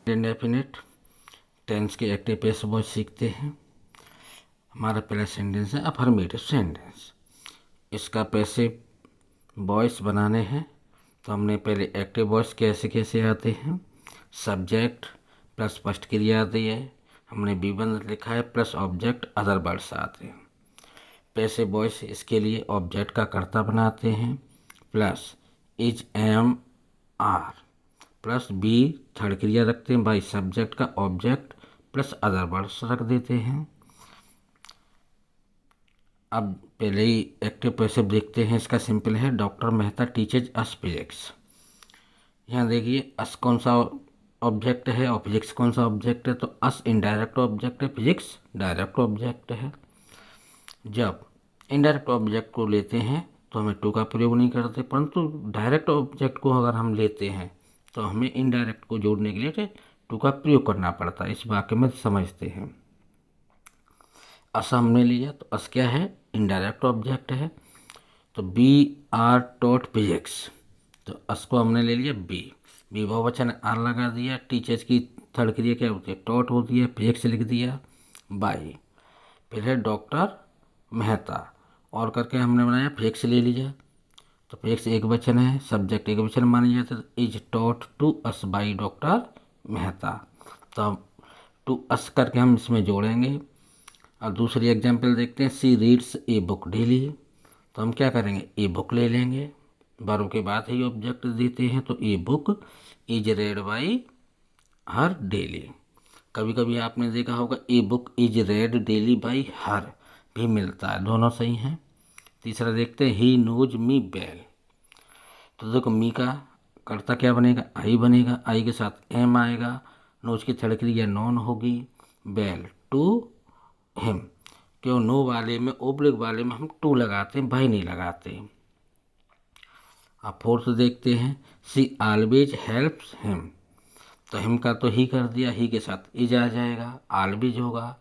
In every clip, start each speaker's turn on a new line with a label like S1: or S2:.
S1: Indefinite tense के active passive voice सीखते हैं। हमारा पहला सेंटेंस है अफर्मेटिव सेंटेंस। इसका पैसिव वॉइस बनाने हैं तो हमने पहले एक्टिव वॉइस कैसे कैसे आते हैं। सब्जेक्ट प्लस फर्स्ट क्रिया आती है, हमने V1 लिखा है, प्लस ऑब्जेक्ट अदर वर्ड्स आते हैं। पैसिव वॉइस इसके लिए ऑब्जेक्ट का कर्ता बनाते हैं, plus is am are, plus be third क्रिया रखते हैं, बाई सब्जेक्ट का ऑब्जेक्ट प्लस अदर वर्ड्स रख देते हैं। अब पहले ही एक्टिव पैसिव देखते हैं। इसका सिंपल है, डॉक्टर मेहता टीचेज अस फिजिक्स। यहाँ देखिए अस कौन सा ऑब्जेक्ट है और फिजिक्स कौन सा ऑब्जेक्ट है, तो अस इनडायरेक्ट ऑब्जेक्ट है, फिजिक्स डायरेक्ट ऑब्जेक्ट है। जब इनडायरेक्ट ऑब्जेक्ट को लेते हैं तो हमें टू का प्रयोग नहीं करते, परंतु डायरेक्ट ऑब्जेक्ट को अगर हम लेते हैं तो हमें इनडायरेक्ट को जोड़ने के लिए टू का प्रयोग करना पड़ता है। इस वाक्य में समझते हैं। अस हमने लिया तो अस क्या है, इनडायरेक्ट ऑब्जेक्ट है। तो बी आर टॉट फिजिक्स, तो अस को हमने ले लिया बी बहुवचन आर लगा दिया। टीचर्स की थर्ड क्रिया क्या होती है, टॉट होती है, फिजिक्स लिख दिया बाई। फिर है डॉक्टर मेहता, और करके हमने बनाया फिजिक्स ले लिया। तो फिजिक्स एक वचन है, सब्जेक्ट एक वचन मानी जाता है, तो is taught to us by doctor Mehta. तो टू अस करके हम इसमें जोड़ेंगे। और दूसरी एग्जाम्पल देखते हैं, सी रीड्स ए बुक डेली। तो हम क्या करेंगे, ए बुक ले लेंगे, बारों के बाद ही ऑब्जेक्ट देते हैं। तो a book is red by her daily. कभी कभी आपने देखा होगा a book is red daily by her भी मिलता है, दोनों सही हैं। तीसरा देखते हैं, ही नोज मी वेल। तो देखो मी का कर्ता क्या बनेगा, आई बनेगा, आई के साथ एम आएगा, नोज की थर्ड क्रिया नॉन होगी, वेल टू हिम। क्यों, नो वाले में ओब्लिक वाले में हम टू लगाते हैं, भाई नहीं लगाते। अब फोर्थ देखते हैं, सी ऑलवेज हेल्प्स हिम। तो हिम का तो ही कर दिया, ही के साथ इज आ जाएगा, ऑलवेज होगा,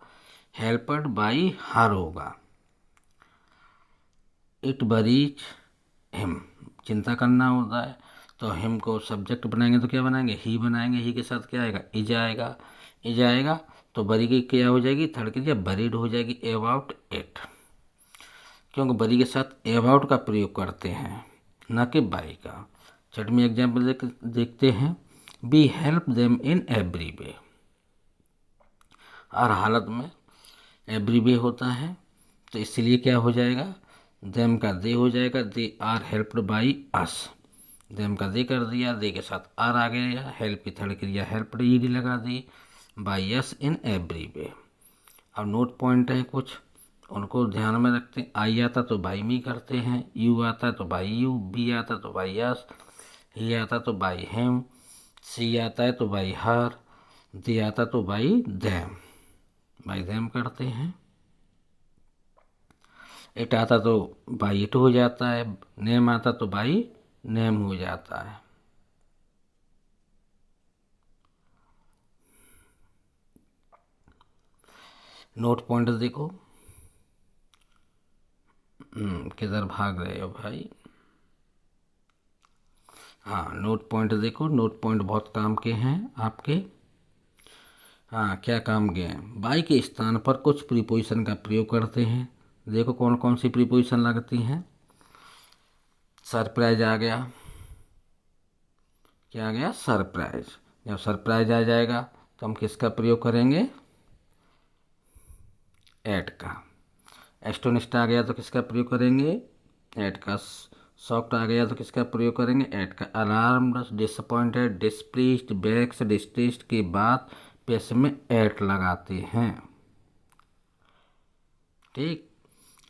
S1: हेल्पर्ड बाई हर होगा। इट वरीज हिम, चिंता करना होता है, तो हिम को सब्जेक्ट बनाएंगे तो क्या बनाएंगे, ही बनाएंगे, ही के साथ क्या आएगा, इज आएगा, इज आएगा तो बरी की क्या हो जाएगी, थर्ड क्रिया बरीड हो जाएगी, अबाउट इट। क्योंकि बरी के साथ अबाउट का प्रयोग करते हैं, न कि बाई का। छठवीं एग्जाम्पल देखते हैं, be help them in every way. हर हालत में एवरी वे होता है, तो इसलिए क्या हो जाएगा, देम का दे हो जाएगा, they are helped by us. Them का दे कर दिया, दे के साथ आर आ गया, हेल्प की थर्ड क्रिया हेल्प्ड ईडी लगा दी, बाई अस इन एवरी वे। अब नोट पॉइंट है कुछ, उनको ध्यान में रखते हैं। आई आता तो बाई मी करते हैं, यू आता तो बाई यू, बी आता तो बाई अस, ही आता तो बाई हिम, सी आता है तो बाई हर, दे आता तो बाई देम करते हैं। इट आता तो बाई इट हो जाता है, नेम आता तो बाई नेम हो जाता है। नोट पॉइंट देखो, किधर भाग रहे हो भाई। हाँ नोट पॉइंट देखो, नोट पॉइंट बहुत काम के हैं आपके। हाँ क्या काम के हैं, बाई के स्थान पर कुछ प्रीपोजिशन का प्रयोग करते हैं। देखो कौन कौन सी प्रीपोजिशन लगती हैं। सरप्राइज आ गया, क्या आ गया, सरप्राइज। जब सरप्राइज आ जाएगा तो हम किसका प्रयोग करेंगे, एट का। एस्टोनिस्ट आ गया तो किसका प्रयोग करेंगे, एट का। शॉक्ड आ गया तो किसका प्रयोग करेंगे, एट का। Alarmed, disappointed, displeased, wax, distressed के बाद पेश में एट लगाते हैं। ठीक,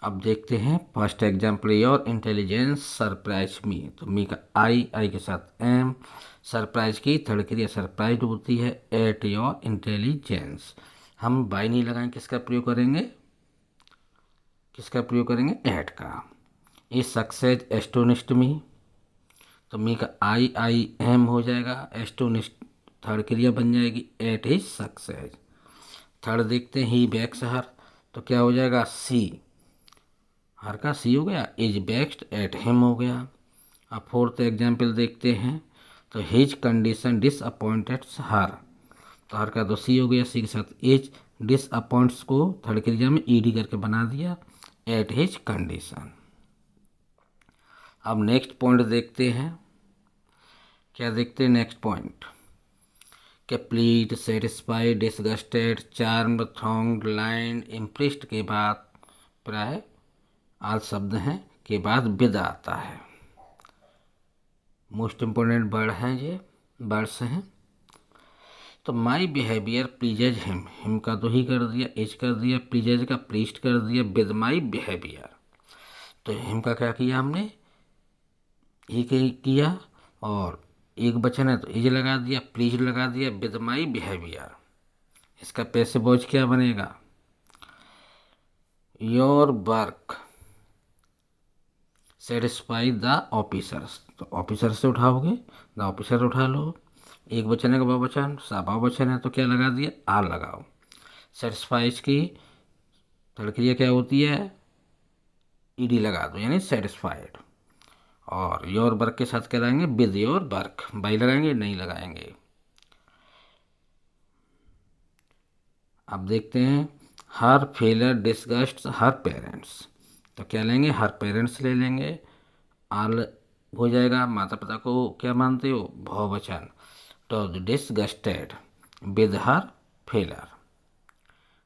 S1: अब देखते हैं first example, your intelligence surprise me. तो मी का आई के साथ एम, सरप्राइज की थर्ड क्रिया सरप्राइज होती है, एट योर इंटेलिजेंस। हम बाई नहीं लगाएंगे, किसका प्रयोग करेंगे, किसका प्रयोग करेंगे, एट का। ये सक्सेस एस्टोनिस्ट मी, तो मी का आई एम हो जाएगा, एस्टोनिस्ट थर्ड क्रिया बन जाएगी, एट हिज सक्सेस। थर्ड देखते हैं, ही बैक्स हर, तो क्या हो जाएगा, सी, हर का सी हो गया, इज बैक्स्ड एट हिम हो गया। अब फोर्थ एग्जाम्पल देखते हैं, तो हिज कंडीशन डिसअपॉइंटेड हर, तो हर का तो सी हो गया, सी के साथ एच। डिसअपॉइंट्स को थर्ड क्रिया में ईडी करके बना दिया, एट हिज कंडीशन। अब नेक्स्ट पॉइंट देखते हैं, क्या देखते हैं next point, complete, satisfied, disgusted, charm, throng, line, impressed के बाद प्राय आल शब्द हैं के बाद विद आता है। मोस्ट इम्पोर्टेंट वर्ड हैं ये, वर्ड्स हैं। तो माई बिहेवियर प्लीजेज हिम का तो ही कर दिया, एज कर दिया, प्लीजेज का प्लीज्ड कर दिया, विद माई बिहेवियर। तो हिम का क्या किया हमने, ही किया, और एक वचन है तो इज लगा दिया, प्लीज लगा दिया, विद माई बिहेवियर। इसका पैसिव वॉइस क्या बनेगा, your work satisfy the officers. तो ऑफिसर से उठाओगे, द ऑफिसर उठा लो, एक वचन है का बहुवचन, बहुवचन है तो क्या लगा दिया, आर लगाओ। सेटिस्फाइज की थर्ड क्रिया क्या होती है, ईडी लगा दो, यानी सेटिस्फाइड। और योर वर्क के साथ क्या लगाएंगे, विद योर वर्क, बाई लगाएंगे, नहीं लगाएंगे। अब देखते हैं, हर फेलर डिस्गस्ट हर पेरेंट्स। तो क्या लेंगे, हर पेरेंट्स ले लेंगे, आल हो जाएगा, माता पिता को क्या मानते हो, बहुवचन। तो डिसगस्टेड विद हर फेलर।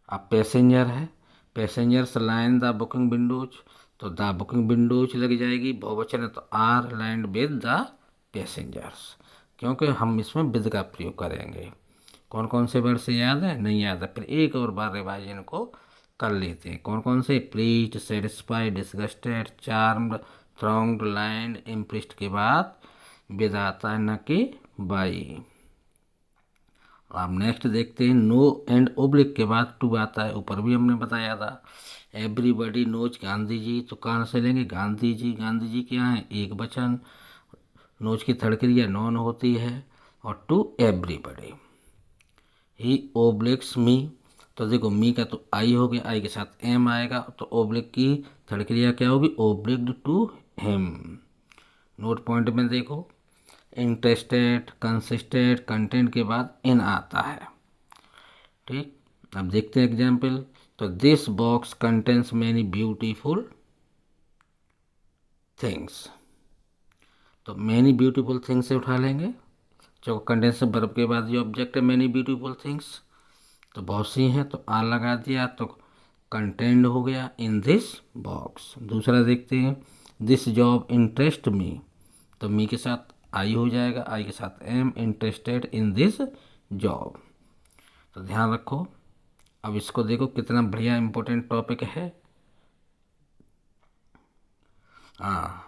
S1: अब पैसेंजर है, passengers line the booking windows, तो द बुकिंग विंडोज लग जाएगी, बहुवचन है तो are lined with the passengers, क्योंकि हम इसमें विद का प्रयोग करेंगे। कौन कौन से वर्ड से याद है, नहीं याद है, फिर एक और बार रिवाइजन को कर लेते हैं। कौन कौन से, pleased, satisfied, disgusted, charmed, thronged, land, impressed के बाद विद आता है, न कि बाई। अब नेक्स्ट देखते हैं, नो एंड ओब्लिक के बाद टू आता है, ऊपर भी हमने बताया था। एवरीबडी नोज गांधी जी, तो कहाँ से लेंगे, गांधी जी, गांधी जी क्या है, एक वचन, नोज की थर्ड क्रिया नॉन होती है, और टू एवरीबडी। ही ओब्लिक्स मी, तो देखो मी का तो आई हो गया, आई के साथ एम आएगा, तो ओब्लिक की थर्ड क्रिया क्या होगी, ओब्लिक्ड टू हिम। नोट पॉइंट में देखो, इंटरेस्टेड, कंसिस्टेड, कंटेंट के बाद इन आता है, ठीक। अब देखते हैं एग्जाम्पल, तो this box contains many beautiful things, तो मैनी ब्यूटीफुल थिंग्स से उठा लेंगे, जो कंटेंस वर्ब के बाद ये ऑब्जेक्ट है, मैनी ब्यूटीफुल थिंग्स, तो बहुत सी हैं तो आर लगा दिया, तो कंटेंट हो गया इन दिस बॉक्स। दूसरा देखते हैं, दिस जॉब इंटरेस्ट मी, तो मी के साथ आई हो जाएगा, आई के साथ am, interested in this job. तो ध्यान रखो। अब इसको देखो कितना बढ़िया इंपॉर्टेंट टॉपिक है। हाँ,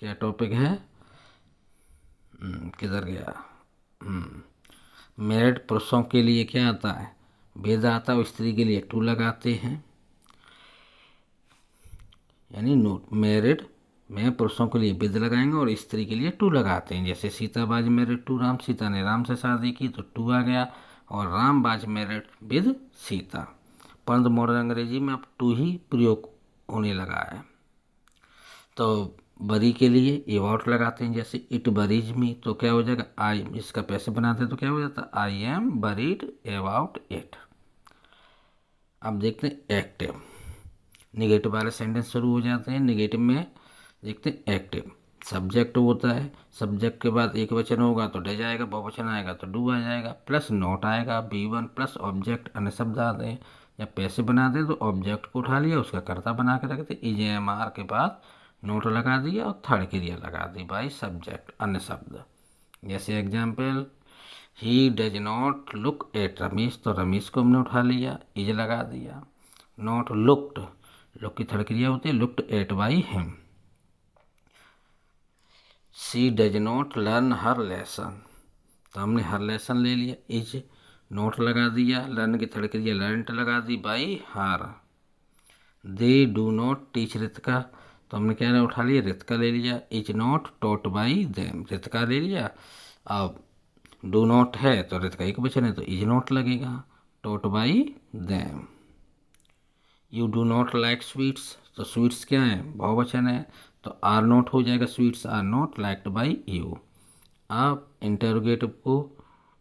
S1: क्या टॉपिक है, किधर गया, मैरिड पुरुषों के लिए क्या आता है, वेद आता है, और स्त्री के लिए टू लगाते हैं, यानी नोट, मैरिड में पुरुषों के लिए विद लगाएंगे और स्त्री के लिए टू लगाते हैं। जैसे सीता बाज मैरिड टू राम, सीता ने राम से शादी की तो टू आ गया, और राम बाज मैरिड विद सीता। परंतु मॉडर्न अंग्रेजी में अब टू ही प्रयोग होने लगा है। तो बरी के लिए एबाउट लगाते हैं, जैसे इट बरीज मी, तो क्या हो जाएगा, आई, इसका पैसे बनाते हैं तो क्या हो जाता, I am buried about it. अब देखते हैं एक्टिव, निगेटिव वाले सेंटेंस शुरू हो जाते हैं। निगेटिव में देखते हैं एक्टिव, सब्जेक्ट होता है, सब्जेक्ट के बाद एक वचन होगा तो डज आएगा, बहुवचन आएगा तो डू आ जाएगा, प्लस नॉट आएगा, बी1 प्लस ऑब्जेक्ट, अन्य शब्द आते हैं। या पैसे बनाते हैं तो ऑब्जेक्ट को उठा लिया, उसका कर्ता बना के रखते, इज एम आर के बाद नोट लगा दिया और थर्ड क्रिया लगा दी बाई सब्जेक्ट, अन्य शब्द। जैसे example, he does not look at Ramesh, तो रमेश को हमने उठा लिया, इज लगा दिया। नॉट लुक्ड, लुक की थर्ड क्रिया होती है, looked at by him. She does not learn her lesson, तो हमने हर लेसन ले लिया, इज नोट लगा दिया, लर्न की थर्ड क्रिया लर्नट लगा दी by her. They do not teach Ritika, तो हमने क्या उठा लिया, रितिका ले लिया, is not taught by them, Ritika ले लिया। अब डू नॉट है तो रितिका एक वचन है तो इज नॉट लगेगा, taught by them. You do not like sweets, तो स्वीट्स क्या है, बहुवचन है तो आर नॉट हो जाएगा, sweets are not liked by you. आप इंटरोगेटिव को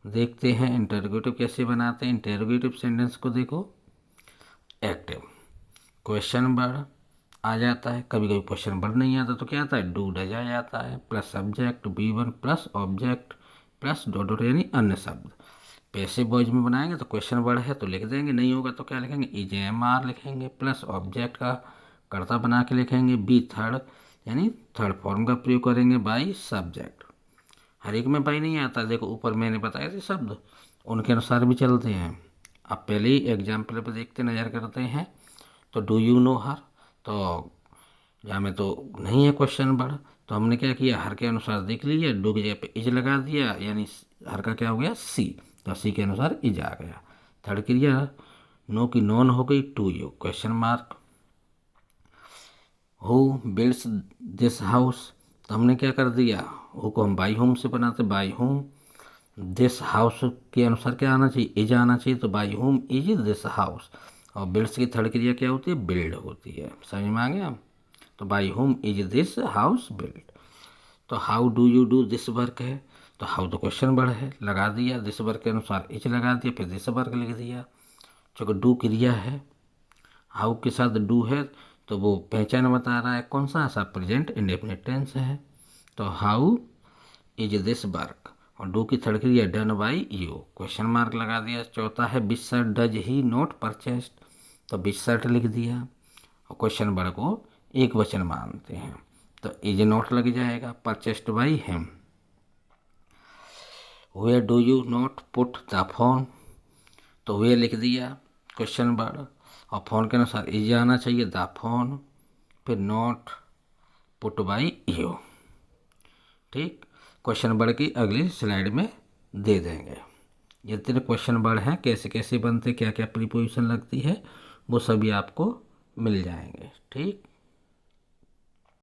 S1: देखते हैं इंटरोगेटिव कैसे बनाते हैं। इंटरोगेटिव सेंटेंस को देखो, एक्टिव क्वेश्चन वर्ड आ जाता है, कभी कभी क्वेश्चन वर्ड नहीं आता तो क्या आता है, डू डज आ जाता है, plus subject V1 plus object plus dot dot यानी अन्य शब्द। पैसिव वॉइस में बनाएंगे तो क्वेश्चन वर्ड है तो लिख देंगे, नहीं होगा तो क्या लिखेंगे, EJMR लिखेंगे, प्लस ऑब्जेक्ट का कर्ता बना के लिखेंगे, बी थर्ड यानी थर्ड फॉर्म का प्रयोग करेंगे, बाई सब्जेक्ट। हर एक में बाई नहीं आता, देखो ऊपर मैंने बताए थे शब्द, उनके अनुसार भी चलते हैं। अब पहले ही एग्जाम्पल पर देखते नज़र करते हैं। तो डू यू नो हर, तो यहाँ में तो नहीं है क्वेश्चन वर्ड, तो हमने क्या किया, हर के अनुसार देख लिया, डू की जगह पे इज लगा दिया, यानी हर का क्या हो गया, सी, तो सी के अनुसार इज आ गया। थर्ड क्रिया नो की नॉन हो गई, to you question mark. Who builds this house, तो हमने क्या कर दिया, हु को हम बाई होम से बनाते, बाई होम। दिस हाउस के अनुसार क्या आना चाहिए, इज आना चाहिए, तो by whom is this house. और बिल्ड्स की थर्ड क्रिया क्या होती है, बिल्ड होती है, समझ में आ गया। तो by whom is this house build. तो how do you do this work है, तो हाउ तो क्वेश्चन वर्ड है, लगा दिया, दिस वर्क के अनुसार इज लगा दिया, फिर दिस वर्क लिख दिया। चूँकि डू क्रिया है, हाउ के साथ डू है, तो वो पहचान बता रहा है कौन सा सा, प्रेजेंट इंडेफिनिट टेंस है। तो हाउ इज दिस वर्क, और डू की थर्ड क्रिया done by you, question mark लगा दिया। चौथा है which shirt does he not purchased, तो विच शर्ट लिख दिया, और क्वेश्चन वर्ड को एक वचन मानते हैं तो इज नॉट लग जाएगा, purchased by him. Where do you not put the phone, तो वेयर लिख दिया क्वेश्चन वर्ड, और फोन के अनुसार इज आना चाहिए, द फोन, फिर नॉट पुट बाई यू। ठीक, क्वेश्चन वर्ड की अगली स्लाइड में दे देंगे। जितने क्वेश्चन वर्ड हैं कैसे कैसे बनते, क्या क्या प्रीपोजिशन लगती है, वो सभी आपको मिल जाएंगे। ठीक।